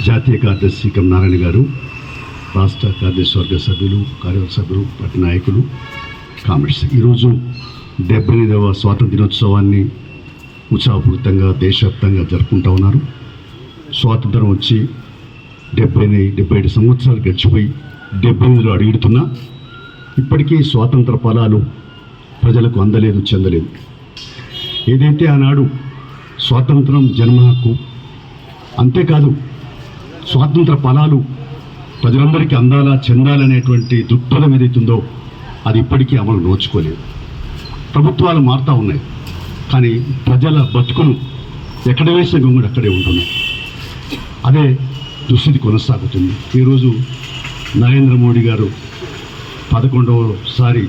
జాతీయ కార్యదర్శి కం నారాయణ గారు, రాష్ట్ర కార్యదర్శి వర్గ సభ్యులు, కార్యవర్గ సభ్యులు, పార్టీ నాయకులు, కామెంట్స్. ఈరోజు 78వ స్వాతంత్ర దినోత్సవాన్ని ఉత్సాహపూరితంగా దేశవ్యాప్తంగా జరుపుకుంటూ ఉన్నారు. స్వాతంత్రం వచ్చి 77 సంవత్సరాలు గడిచిపోయి 78లో అడుగుతున్నా ఇప్పటికీ స్వాతంత్ర ఫలాలు ప్రజలకు అందలేదు, చెందలేదు. ఏదైతే ఆనాడు స్వాతంత్రం జన్మ హక్కు, అంతేకాదు స్వాతంత్ర ఫలాలు ప్రజలందరికీ అందాలా, చెందాలనేటువంటి దృక్పథం ఏదైతుందో అది ఇప్పటికీ అమలు నోచుకోలేదు. ప్రభుత్వాలు మారుతూ ఉన్నాయి, కానీ ప్రజల బతుకులు ఎక్కడ వేసిన గొంగుడు అక్కడే ఉంటున్నాయి. అదే దుస్థితి కొనసాగుతుంది. ఈరోజు నరేంద్ర మోడీ గారు 11వసారి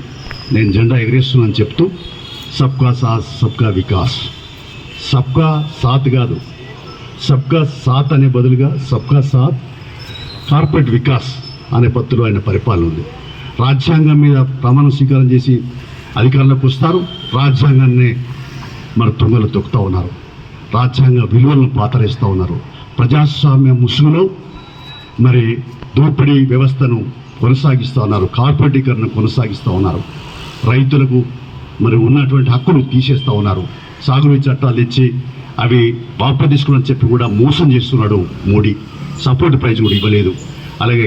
నేను జెండా ఎగరేస్తున్నానని చెప్తూ సబ్కా సాత్ సబ్కా వికాస్, సబ్కా సాత్ కాదు, సబ్కా సాత్ అనే బదులుగా సబ్కా సాత్ కార్పొరేట్ వికాస్ అనే పద్ధతిలో ఆయన పరిపాలన ఉంది. రాజ్యాంగం మీద ప్రమాణ స్వీకారం చేసి అధికారంలోకి వస్తారు, రాజ్యాంగాన్ని మన తుంగలు తొక్కుతూ ఉన్నారు, రాజ్యాంగ విలువలను పాతరేస్తూ ఉన్నారు. ప్రజాస్వామ్య ముసుగులో మరి దోపిడీ వ్యవస్థను కొనసాగిస్తూ ఉన్నారు, కార్పొరేటీకరణ కొనసాగిస్తూ ఉన్నారు. రైతులకు మరి ఉన్నటువంటి హక్కులు తీసేస్తూ ఉన్నారు. సాగునీటి చట్టాలు తెచ్చి అవి వాపసు తీసుకోవాలని చెప్పి కూడా మోసం చేస్తున్నాడు మోడీ. సపోర్ట్ ప్రైజ్ కూడా ఇవ్వలేదు. అలాగే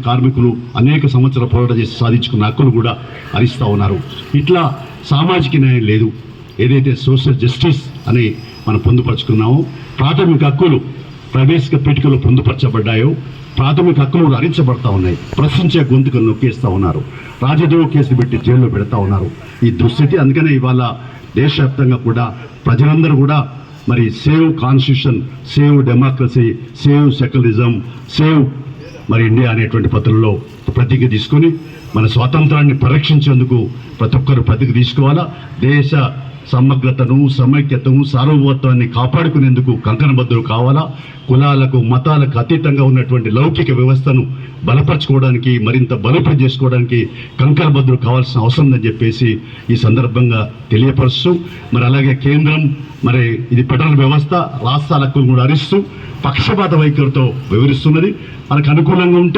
కార్మికులు అనేక సంవత్సరాల పోరాటం చేసి సాధించుకున్న హక్కులు కూడా హరిస్తూ ఉన్నారు. ఇట్లా సామాజిక న్యాయం లేదు. ఏదైతే సోషల్ జస్టిస్ అని మనం పొందుపరుచుకున్నామో, ప్రాథమిక హక్కులు ప్రవేశిక పీఠికలో పొందుపరచబడ్డాయో, ప్రాథమిక హక్కులు హరించబడతా ఉన్నాయి. ప్రశ్నించే గొంతుకలు నొక్కేస్తూ ఉన్నారు, రాజద్రోహ కేసులు పెట్టి జైల్లో పెడతా ఉన్నారు. ఈ దుస్థితి. అందుకనే ఇవాళ దేశవ్యాప్తంగా కూడా ప్రజలందరూ కూడా మరి save constitution, save democracy, save secularism, save మరి ఇండియా అనేటువంటి పద్ధతుల్లో ప్రతిజ్ఞ తీసుకొని మన స్వాతంత్రాన్ని పరిరక్షించేందుకు ప్రతి ఒక్కరు ప్రతిజ్ఞ తీసుకోవాలా. దేశ సమగ్రతను, సమైక్యతను, సార్వభౌమత్వాన్ని కాపాడుకునేందుకు కంకణబద్ధులు కావాలా. కులాలకు, మతాలకు అతీతంగా ఉన్నటువంటి లౌకిక వ్యవస్థను బలపరచుకోవడానికి, మరింత బలోపేతం చేసుకోవడానికి కంకణబద్ధులు కావాల్సిన అవసరం ఉందని చెప్పేసి ఈ సందర్భంగా తెలియపరుస్తూ, మరి అలాగే కేంద్రం మరి ఇది ఫెడరల్ వ్యవస్థ, రాష్ట్రాల హక్కులు కూడా హరిస్తూ పక్షపాత వైఖరితో వివరిస్తున్నది. మనకు అనుకూలంగా ఉంటే